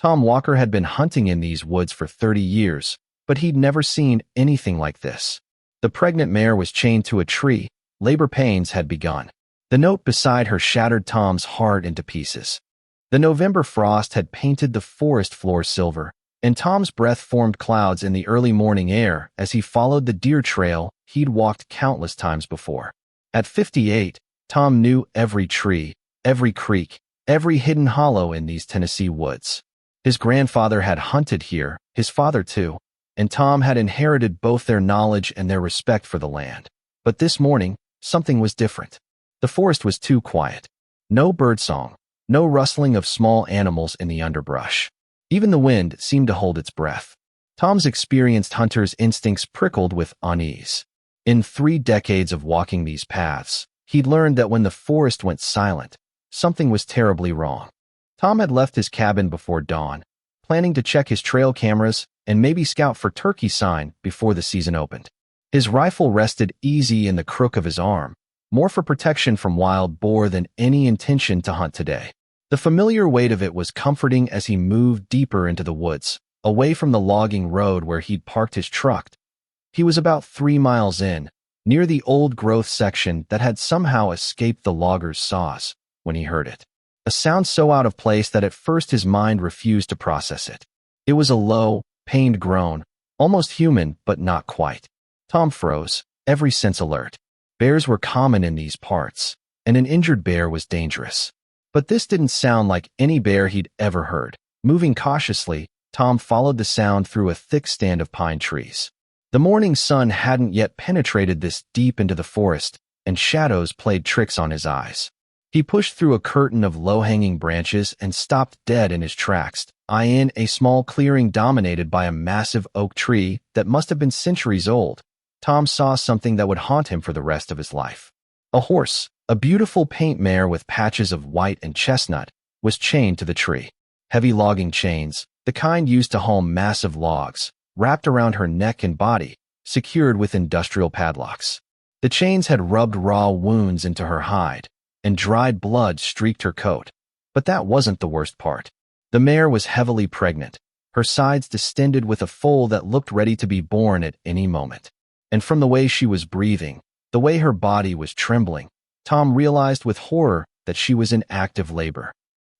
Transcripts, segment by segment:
Tom Walker had been hunting in these woods for 30 years, but he'd never seen anything like this. The pregnant mare was chained to a tree. Labor pains had begun. The note beside her shattered Tom's heart into pieces. The November frost had painted the forest floor silver, and Tom's breath formed clouds in the early morning air as he followed the deer trail he'd walked countless times before. At 58, Tom knew every tree, every creek, every hidden hollow in these Tennessee woods. His grandfather had hunted here, his father too, and Tom had inherited both their knowledge and their respect for the land. But this morning, something was different. The forest was too quiet. No birdsong, no rustling of small animals in the underbrush. Even the wind seemed to hold its breath. Tom's experienced hunter's instincts prickled with unease. In 3 decades of walking these paths, he'd learned that when the forest went silent, something was terribly wrong. Tom had left his cabin before dawn, planning to check his trail cameras and maybe scout for turkey sign before the season opened. His rifle rested easy in the crook of his arm, more for protection from wild boar than any intention to hunt today. The familiar weight of it was comforting as he moved deeper into the woods, away from the logging road where he'd parked his truck. He was about 3 miles in, near the old-growth section that had somehow escaped the loggers' saws, when he heard it. A sound so out of place that at first his mind refused to process it. It was a low, pained groan, almost human but not quite. Tom froze, every sense alert. Bears were common in these parts, and an injured bear was dangerous. But this didn't sound like any bear he'd ever heard. Moving cautiously, Tom followed the sound through a thick stand of pine trees. The morning sun hadn't yet penetrated this deep into the forest, and shadows played tricks on his eyes. He pushed through a curtain of low-hanging branches and stopped dead in his tracks, eyeing a small clearing dominated by a massive oak tree that must have been centuries old. Tom saw something that would haunt him for the rest of his life. A horse, a beautiful paint mare with patches of white and chestnut, was chained to the tree. Heavy logging chains, the kind used to haul massive logs, wrapped around her neck and body, secured with industrial padlocks. The chains had rubbed raw wounds into her hide, and dried blood streaked her coat. But that wasn't the worst part. The mare was heavily pregnant, her sides distended with a foal that looked ready to be born at any moment. And from the way she was breathing, the way her body was trembling, Tom realized with horror that she was in active labor.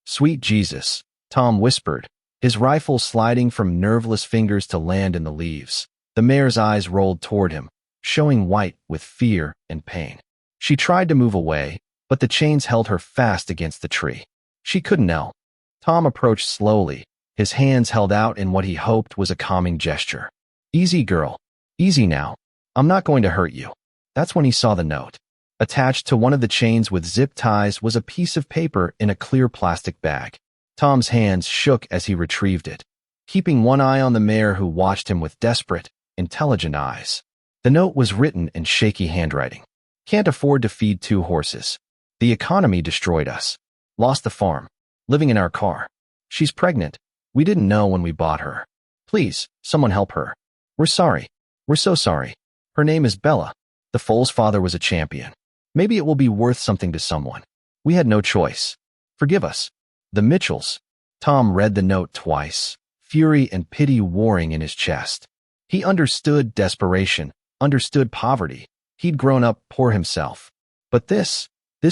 "Sweet Jesus," Tom whispered, his rifle sliding from nerveless fingers to land in the leaves. The mare's eyes rolled toward him, showing white with fear and pain. She tried to move away, but the chains held her fast against the tree. She couldn't kneel. Tom approached slowly, his hands held out in what he hoped was a calming gesture. "Easy, girl. Easy now. I'm not going to hurt you." That's when he saw the note. Attached to one of the chains with zip ties was a piece of paper in a clear plastic bag. Tom's hands shook as he retrieved it, keeping one eye on the mare who watched him with desperate, intelligent eyes. The note was written in shaky handwriting. "Can't afford to feed 2 horses. The economy destroyed us. Lost the farm. Living in our car. She's pregnant. We didn't know when we bought her. Please, someone help her. We're sorry. We're so sorry. Her name is Bella. The foal's father was a champion. Maybe it will be worth something to someone. We had no choice. Forgive us. The Mitchells." Tom read the note twice, fury and pity warring in his chest. He understood desperation, understood poverty. He'd grown up poor himself. But this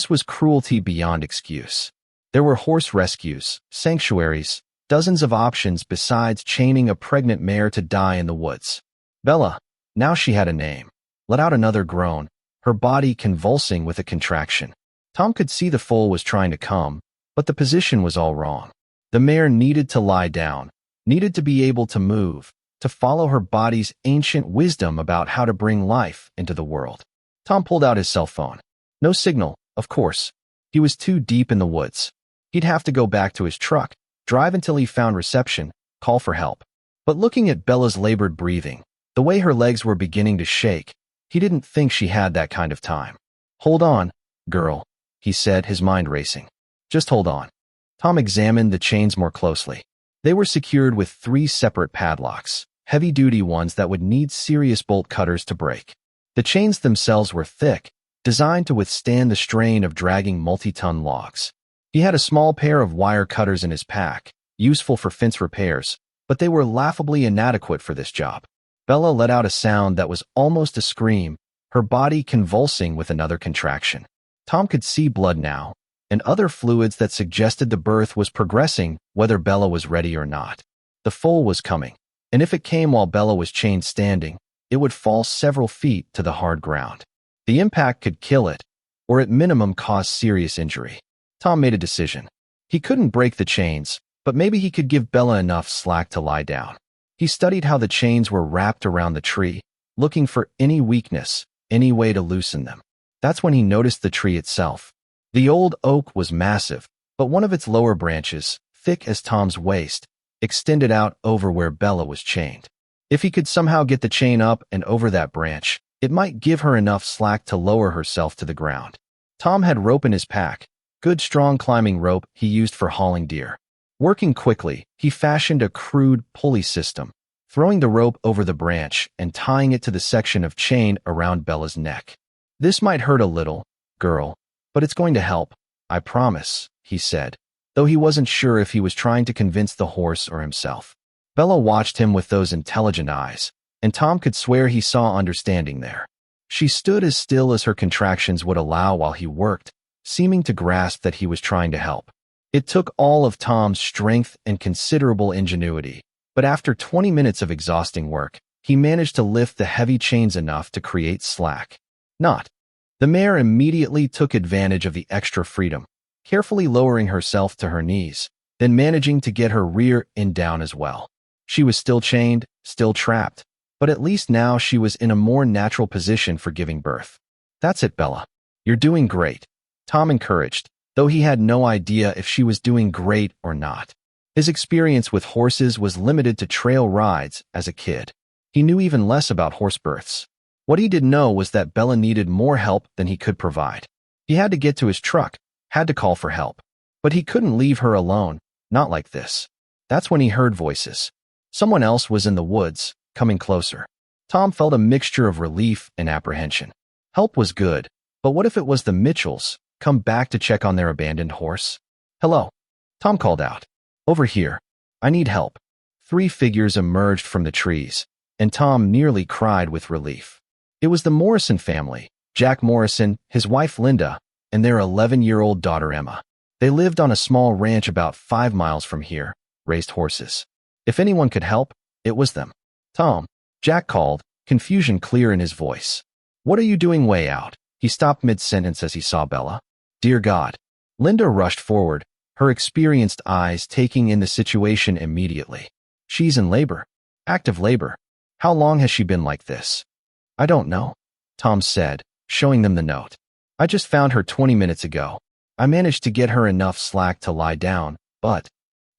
was cruelty beyond excuse. There were horse rescues, sanctuaries, dozens of options besides chaining a pregnant mare to die in the woods. Bella, now she had a name, let out another groan, her body convulsing with a contraction. Tom could see the foal was trying to come, but the position was all wrong. The mare needed to lie down, needed to be able to move, to follow her body's ancient wisdom about how to bring life into the world. Tom pulled out his cell phone. No signal, of course. He was too deep in the woods. He'd have to go back to his truck, drive until he found reception, call for help. But looking at Bella's labored breathing, the way her legs were beginning to shake, he didn't think she had that kind of time. "Hold on, girl," he said, his mind racing. "Just hold on." Tom examined the chains more closely. They were secured with 3 separate padlocks, heavy-duty ones that would need serious bolt cutters to break. The chains themselves were thick, designed to withstand the strain of dragging multi-ton logs. He had a small pair of wire cutters in his pack, useful for fence repairs, but they were laughably inadequate for this job. Bella let out a sound that was almost a scream, her body convulsing with another contraction. Tom could see blood now, and other fluids that suggested the birth was progressing whether Bella was ready or not. The foal was coming, and if it came while Bella was chained standing, it would fall several feet to the hard ground. The impact could kill it, or at minimum cause serious injury. Tom made a decision. He couldn't break the chains, but maybe he could give Bella enough slack to lie down. He studied how the chains were wrapped around the tree, looking for any weakness, any way to loosen them. That's when he noticed the tree itself. The old oak was massive, but one of its lower branches, thick as Tom's waist, extended out over where Bella was chained. If he could somehow get the chain up and over that branch, it might give her enough slack to lower herself to the ground. Tom had rope in his pack, good strong climbing rope he used for hauling deer. Working quickly, he fashioned a crude pulley system, throwing the rope over the branch and tying it to the section of chain around Bella's neck. "This might hurt a little, girl, but it's going to help, I promise," he said, though he wasn't sure if he was trying to convince the horse or himself. Bella watched him with those intelligent eyes, and Tom could swear he saw understanding there. She stood as still as her contractions would allow while he worked, seeming to grasp that he was trying to help. It took all of Tom's strength and considerable ingenuity, but after 20 minutes of exhausting work, he managed to lift the heavy chains enough to create slack. The mare immediately took advantage of the extra freedom, carefully lowering herself to her knees, then managing to get her rear end down as well. She was still chained, still trapped, but at least now she was in a more natural position for giving birth. "That's it, Bella. You're doing great," Tom encouraged, though he had no idea if she was doing great or not. His experience with horses was limited to trail rides as a kid. He knew even less about horse births. What he did know was that Bella needed more help than he could provide. He had to get to his truck, had to call for help. But he couldn't leave her alone, not like this. That's when he heard voices. Someone else was in the woods, coming closer. Tom felt a mixture of relief and apprehension. Help was good, but what if it was the Mitchells, come back to check on their abandoned horse? "Hello," Tom called out. "Over here. I need help." 3 figures emerged from the trees, and Tom nearly cried with relief. It was the Morrison family, Jack Morrison, his wife Linda, and their 11-year-old daughter Emma. They lived on a small ranch about 5 miles from here, raised horses. If anyone could help, it was them. "Tom," Jack called, confusion clear in his voice. "What are you doing way out?" He stopped mid-sentence as he saw Bella. "Dear God." Linda rushed forward, her experienced eyes taking in the situation immediately. "She's in labor. Active labor. How long has she been like this?" "I don't know," Tom said, showing them the note. "I just found her 20 minutes ago. I managed to get her enough slack to lie down, but—"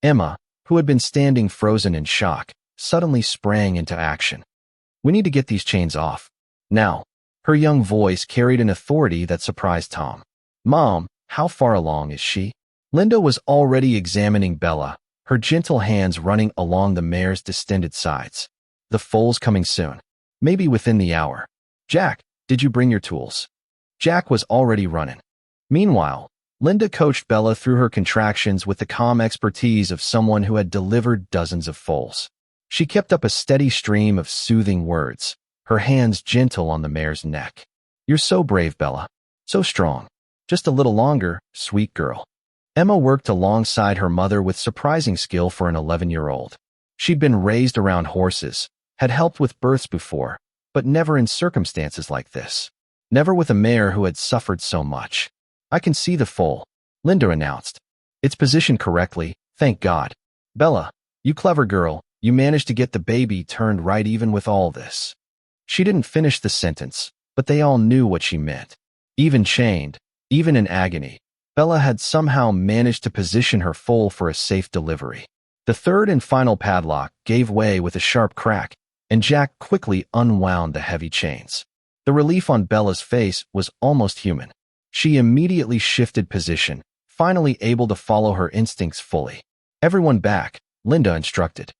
Emma, who had been standing frozen in shock, suddenly sprang into action. "We need to get these chains off. Now." Her young voice carried an authority that surprised Tom. "Mom, how far along is she?" Linda was already examining Bella, her gentle hands running along the mare's distended sides. "The foal's coming soon. Maybe within the hour. Jack, did you bring your tools?" Jack was already running. Meanwhile, Linda coached Bella through her contractions with the calm expertise of someone who had delivered dozens of foals. She kept up a steady stream of soothing words, her hands gentle on the mare's neck. "You're so brave, Bella. So strong. Just a little longer, sweet girl." Emma worked alongside her mother with surprising skill for an 11-year-old. She'd been raised around horses, had helped with births before, but never in circumstances like this. Never with a mare who had suffered so much. "I can see the foal," Linda announced. "It's positioned correctly, thank God. Bella, you clever girl, you managed to get the baby turned right even with all this." She didn't finish the sentence, but they all knew what she meant. Even chained, even in agony, Bella had somehow managed to position her foal for a safe delivery. The third and final padlock gave way with a sharp crack, and Jack quickly unwound the heavy chains. The relief on Bella's face was almost human. She immediately shifted position, finally able to follow her instincts fully. "Everyone back," Linda instructed.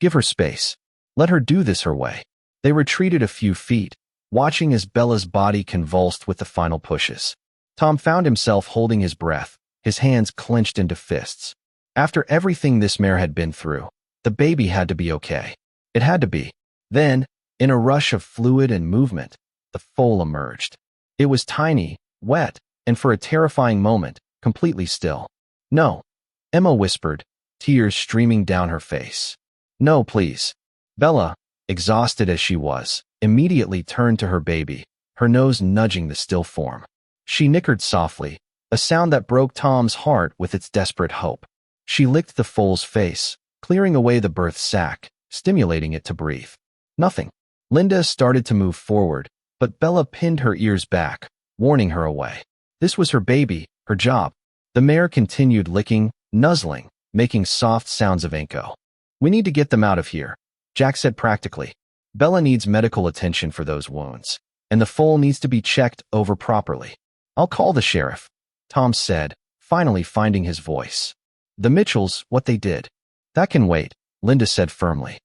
"Give her space. Let her do this her way." They retreated a few feet, watching as Bella's body convulsed with the final pushes. Tom found himself holding his breath, his hands clenched into fists. After everything this mare had been through, the baby had to be okay. It had to be. Then, in a rush of fluid and movement, the foal emerged. It was tiny, wet, and for a terrifying moment, completely still. "No," Emma whispered, tears streaming down her face. "No, please." Bella, exhausted as she was, immediately turned to her baby, her nose nudging the still form. She nickered softly, a sound that broke Tom's heart with its desperate hope. She licked the foal's face, clearing away the birth sac, stimulating it to breathe. Nothing. Linda started to move forward, but Bella pinned her ears back, warning her away. This was her baby, her job. The mare continued licking, nuzzling, making soft sounds of anko. "We need to get them out of here," Jack said practically. "Bella needs medical attention for those wounds, and the foal needs to be checked over properly." "I'll call the sheriff," Tom said, finally finding his voice. "The Mitchells, what they did." "That can wait," Linda said firmly.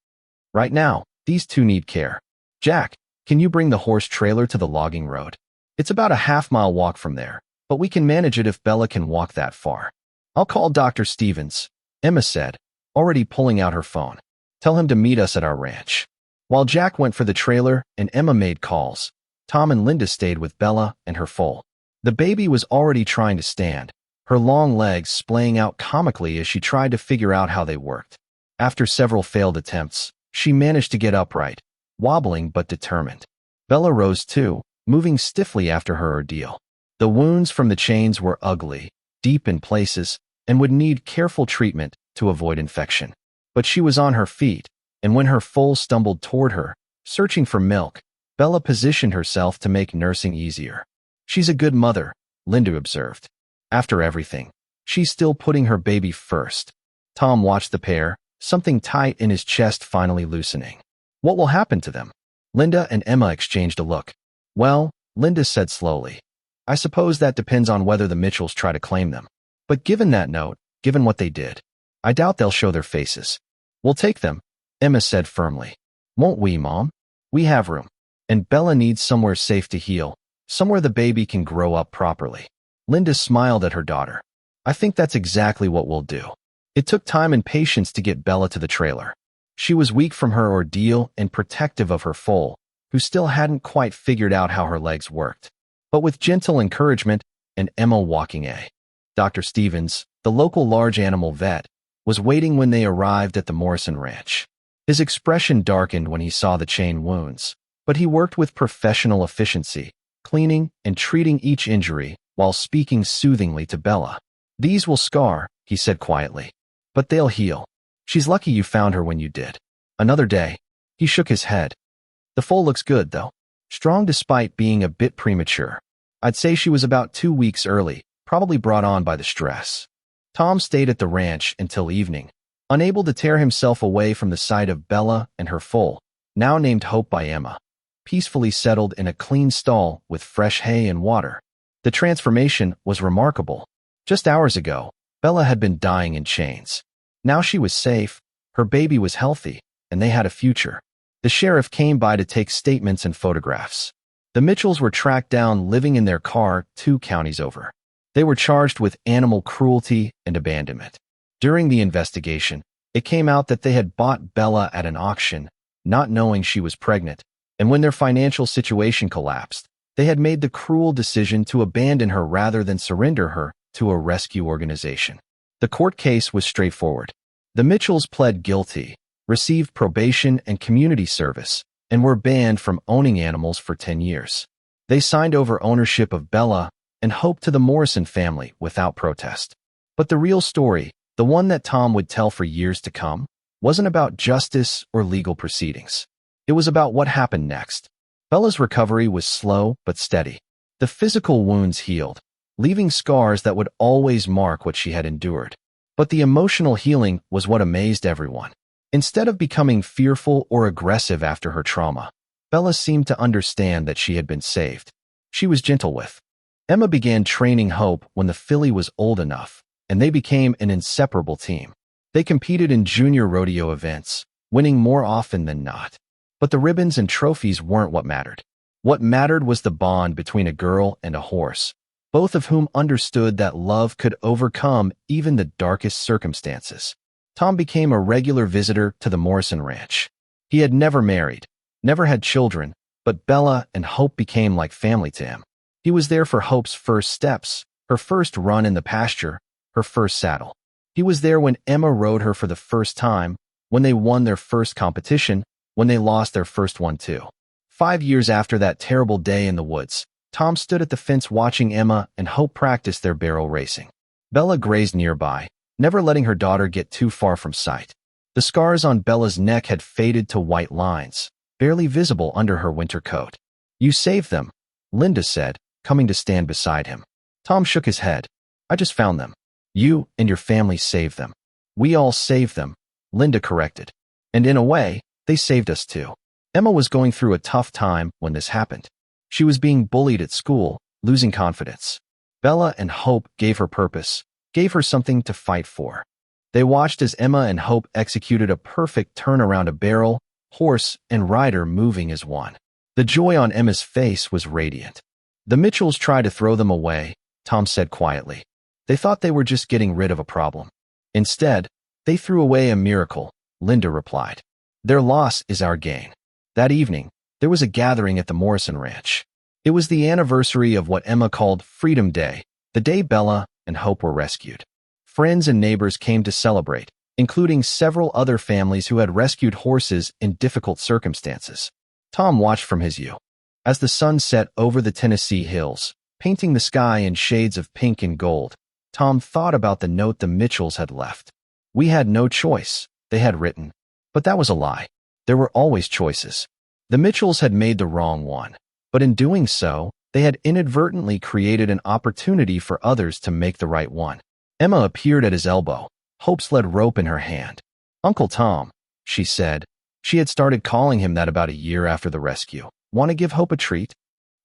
"Right now, these two need care. Jack, can you bring the horse trailer to the logging road? It's about a half-mile walk from there, but we can manage it if Bella can walk that far." "I'll call Dr. Stevens," Emma said, already pulling out her phone. "Tell him to meet us at our ranch." While Jack went for the trailer and Emma made calls, Tom and Linda stayed with Bella and her foal. The baby was already trying to stand, her long legs splaying out comically as she tried to figure out how they worked. After several failed attempts, she managed to get upright, wobbling but determined. Bella rose too, moving stiffly after her ordeal. The wounds from the chains were ugly, deep in places, and would need careful treatment to avoid infection. But she was on her feet, and when her foal stumbled toward her, searching for milk, Bella positioned herself to make nursing easier. "She's a good mother," Linda observed. "After everything, she's still putting her baby first." Tom watched the pair, something tight in his chest finally loosening. "What will happen to them?" Linda and Emma exchanged a look. "Well," Linda said slowly, "I suppose that depends on whether the Mitchells try to claim them. But given that note, given what they did, I doubt they'll show their faces." "We'll take them," Emma said firmly. "Won't we, Mom? We have room. And Bella needs somewhere safe to heal, somewhere the baby can grow up properly." Linda smiled at her daughter. "I think that's exactly what we'll do." It took time and patience to get Bella to the trailer. She was weak from her ordeal and protective of her foal, who still hadn't quite figured out how her legs worked. But with gentle encouragement and Emma walking Dr. Stevens, the local large animal vet, was waiting when they arrived at the Morrison ranch. His expression darkened when he saw the chain wounds, but he worked with professional efficiency, cleaning and treating each injury while speaking soothingly to Bella. "These will scar," he said quietly, "but they'll heal. She's lucky you found her when you did." "Another day." He shook his head. "The foal looks good, though. Strong despite being a bit premature. I'd say she was about 2 weeks early, probably brought on by the stress." Tom stayed at the ranch until evening, unable to tear himself away from the sight of Bella and her foal, now named Hope by Emma, peacefully settled in a clean stall with fresh hay and water. The transformation was remarkable. Just hours ago, Bella had been dying in chains. Now she was safe, her baby was healthy, and they had a future. The sheriff came by to take statements and photographs. The Mitchells were tracked down living in their car 2 counties over. They were charged with animal cruelty and abandonment. During the investigation, it came out that they had bought Bella at an auction, not knowing she was pregnant, and when their financial situation collapsed, they had made the cruel decision to abandon her rather than surrender her to a rescue organization. The court case was straightforward. The Mitchells pled guilty, received probation and community service, and were banned from owning animals for 10 years. They signed over ownership of Bella and hoped to the Morrison family without protest. But the real story, the one that Tom would tell for years to come, wasn't about justice or legal proceedings. It was about what happened next. Bella's recovery was slow but steady. The physical wounds healed, leaving scars that would always mark what she had endured. But the emotional healing was what amazed everyone. Instead of becoming fearful or aggressive after her trauma, Bella seemed to understand that she had been saved. She was gentle with. Emma began training Hope when the filly was old enough, and they became an inseparable team. They competed in junior rodeo events, winning more often than not. But the ribbons and trophies weren't what mattered. What mattered was the bond between a girl and a horse. both of whom understood that love could overcome even the darkest circumstances. Tom became a regular visitor to the Morrison ranch. He had never married, never had children, but Bella and Hope became like family to him. He was there for Hope's first steps, her first run in the pasture, her first saddle. He was there when Emma rode her for the first time, when they won their first competition, when they lost their first one too. 5 years after that terrible day in the woods, Tom stood at the fence watching Emma and Hope practice their barrel racing. Bella grazed nearby, never letting her daughter get too far from sight. The scars on Bella's neck had faded to white lines, barely visible under her winter coat. "You saved them," Linda said, coming to stand beside him. Tom shook his head. "I just found them. You and your family saved them." "We all saved them," Linda corrected. "And in a way, they saved us too." Emma was going through a tough time when this happened. She was being bullied at school, losing confidence. Bella and Hope gave her purpose, gave her something to fight for. They watched as Emma and Hope executed a perfect turn around a barrel, horse, and rider moving as one. The joy on Emma's face was radiant. "The Mitchells tried to throw them away," Tom said quietly. "They thought they were just getting rid of a problem. Instead, they threw away a miracle," Linda replied. "Their loss is our gain." That evening, there was a gathering at the Morrison ranch. It was the anniversary of what Emma called Freedom Day, the day Bella and Hope were rescued. Friends and neighbors came to celebrate, including several other families who had rescued horses in difficult circumstances. Tom watched from his view. As the sun set over the Tennessee hills, painting the sky in shades of pink and gold, Tom thought about the note the Mitchells had left. "We had no choice," they had written. But that was a lie. There were always choices. The Mitchells had made the wrong one, but in doing so, they had inadvertently created an opportunity for others to make the right one. Emma appeared at his elbow, Hope's lead rope in her hand. "Uncle Tom," she said. She had started calling him that about a year after the rescue. "Want to give Hope a treat?"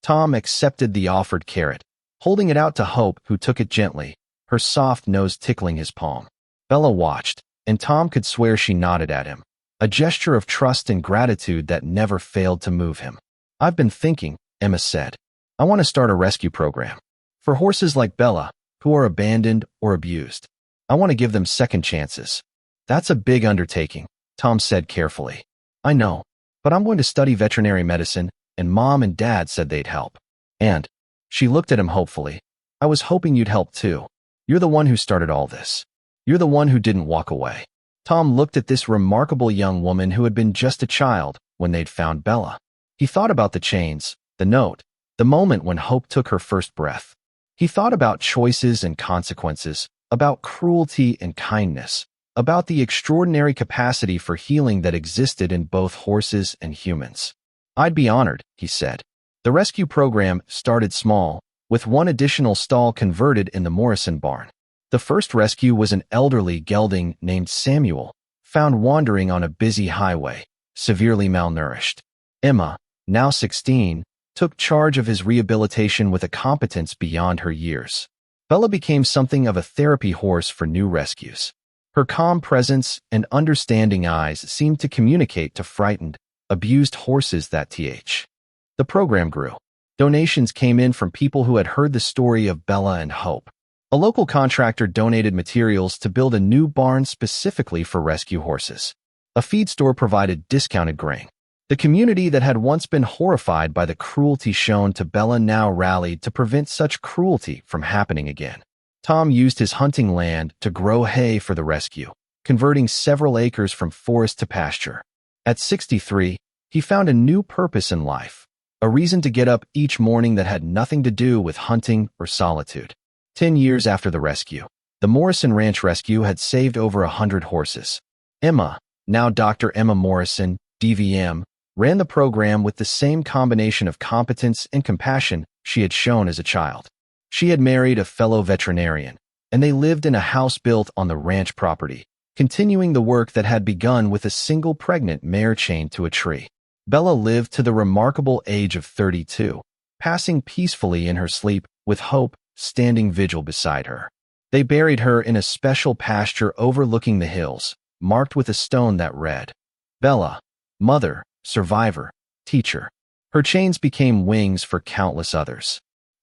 Tom accepted the offered carrot, holding it out to Hope, who took it gently, her soft nose tickling his palm. Bella watched, and Tom could swear she nodded at him, a gesture of trust and gratitude that never failed to move him. "I've been thinking," Emma said. "I want to start a rescue program. For horses like Bella, who are abandoned or abused. I want to give them second chances." "That's a big undertaking," Tom said carefully. "I know, but I'm going to study veterinary medicine, and Mom and Dad said they'd help." "And," she looked at him hopefully, "I was hoping you'd help too. You're the one who started all this. You're the one who didn't walk away." Tom looked at this remarkable young woman who had been just a child when they'd found Bella. He thought about the chains, the note, the moment when Hope took her first breath. He thought about choices and consequences, about cruelty and kindness, about the extraordinary capacity for healing that existed in both horses and humans. "I'd be honored," he said. The rescue program started small, with one additional stall converted in the Morrison barn. The first rescue was an elderly gelding named Samuel, found wandering on a busy highway, severely malnourished. Emma, now 16, took charge of his rehabilitation with a competence beyond her years. Bella became something of a therapy horse for new rescues. Her calm presence and understanding eyes seemed to communicate to frightened, abused horses that The program grew. Donations came in from people who had heard the story of Bella and Hope. A local contractor donated materials to build a new barn specifically for rescue horses. A feed store provided discounted grain. The community that had once been horrified by the cruelty shown to Bella now rallied to prevent such cruelty from happening again. Tom used his hunting land to grow hay for the rescue, converting several acres from forest to pasture. At 63, he found a new purpose in life, a reason to get up each morning that had nothing to do with hunting or solitude. 10 years after the rescue, the Morrison Ranch rescue had saved over 100 horses. Emma, now Dr. Emma Morrison, DVM, ran the program with the same combination of competence and compassion she had shown as a child. She had married a fellow veterinarian, and they lived in a house built on the ranch property, continuing the work that had begun with a single pregnant mare chained to a tree. Bella lived to the remarkable age of 32, passing peacefully in her sleep with Hope standing vigil beside her. They buried her in a special pasture overlooking the hills, marked with a stone that read, "Bella, Mother, Survivor, Teacher." Her chains became wings for countless others.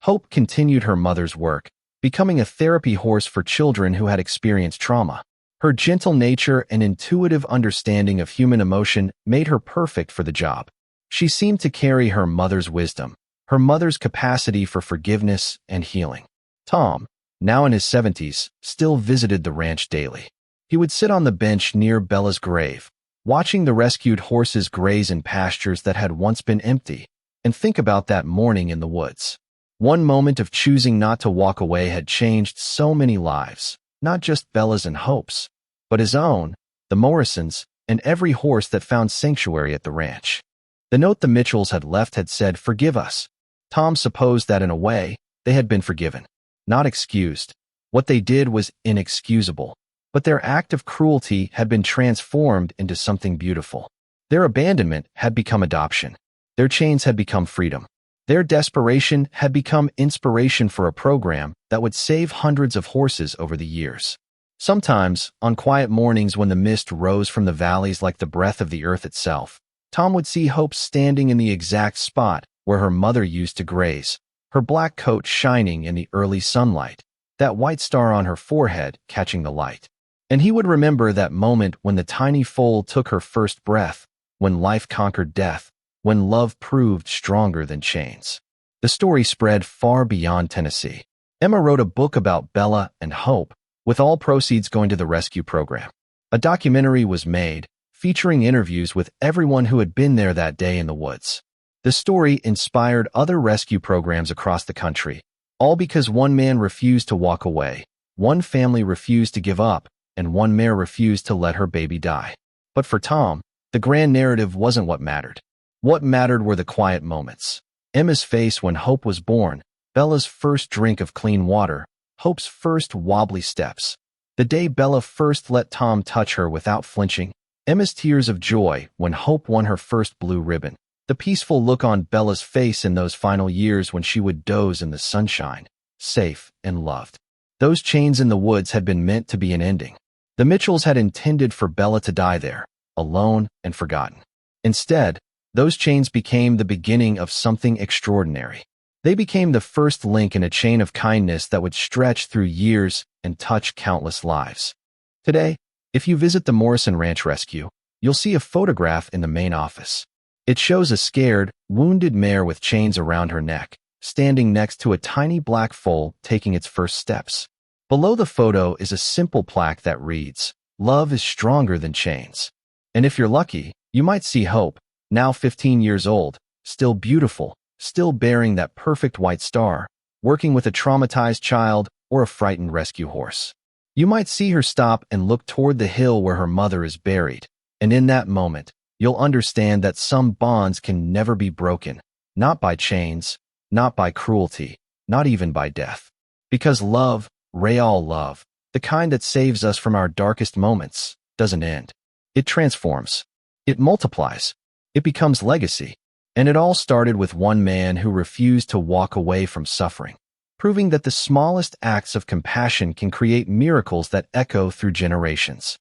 Hope continued her mother's work, becoming a therapy horse for children who had experienced trauma. Her gentle nature and intuitive understanding of human emotion made her perfect for the job. She seemed to carry her mother's wisdom, her mother's capacity for forgiveness and healing. Tom, now in his 70s, still visited the ranch daily. He would sit on the bench near Bella's grave, watching the rescued horses graze in pastures that had once been empty, and think about that morning in the woods. One moment of choosing not to walk away had changed so many lives, not just Bella's and Hope's, but his own, the Morrisons, and every horse that found sanctuary at the ranch. The note the Mitchells had left had said, "Forgive us." Tom supposed that in a way, they had been forgiven, not excused. What they did was inexcusable, but their act of cruelty had been transformed into something beautiful. Their abandonment had become adoption. Their chains had become freedom. Their desperation had become inspiration for a program that would save hundreds of horses over the years. Sometimes, on quiet mornings when the mist rose from the valleys like the breath of the earth itself, Tom would see Hope standing in the exact spot where her mother used to graze, her black coat shining in the early sunlight, that white star on her forehead catching the light. And he would remember that moment when the tiny foal took her first breath, when life conquered death, when love proved stronger than chains. The story spread far beyond Tennessee. Emma wrote a book about Bella and Hope, with all proceeds going to the rescue program. A documentary was made, featuring interviews with everyone who had been there that day in the woods. The story inspired other rescue programs across the country, all because one man refused to walk away, one family refused to give up, and one mare refused to let her baby die. But for Tom, the grand narrative wasn't what mattered. What mattered were the quiet moments. Emma's face when Hope was born, Bella's first drink of clean water, Hope's first wobbly steps. The day Bella first let Tom touch her without flinching, Emma's tears of joy when Hope won her first blue ribbon. The peaceful look on Bella's face in those final years when she would doze in the sunshine, safe and loved. Those chains in the woods had been meant to be an ending. The Mitchells had intended for Bella to die there, alone and forgotten. Instead, those chains became the beginning of something extraordinary. They became the first link in a chain of kindness that would stretch through years and touch countless lives. Today, if you visit the Morrison Ranch Rescue, you'll see a photograph in the main office. It shows a scared, wounded mare with chains around her neck, standing next to a tiny black foal taking its first steps. Below the photo is a simple plaque that reads, "Love is stronger than chains." And if you're lucky, you might see Hope, now 15 years old, still beautiful, still bearing that perfect white star, working with a traumatized child or a frightened rescue horse. You might see her stop and look toward the hill where her mother is buried, and in that moment, you'll understand that some bonds can never be broken, not by chains, not by cruelty, not even by death. Because love, real love, the kind that saves us from our darkest moments, doesn't end. It transforms. It multiplies. It becomes legacy. And it all started with one man who refused to walk away from suffering, proving that the smallest acts of compassion can create miracles that echo through generations.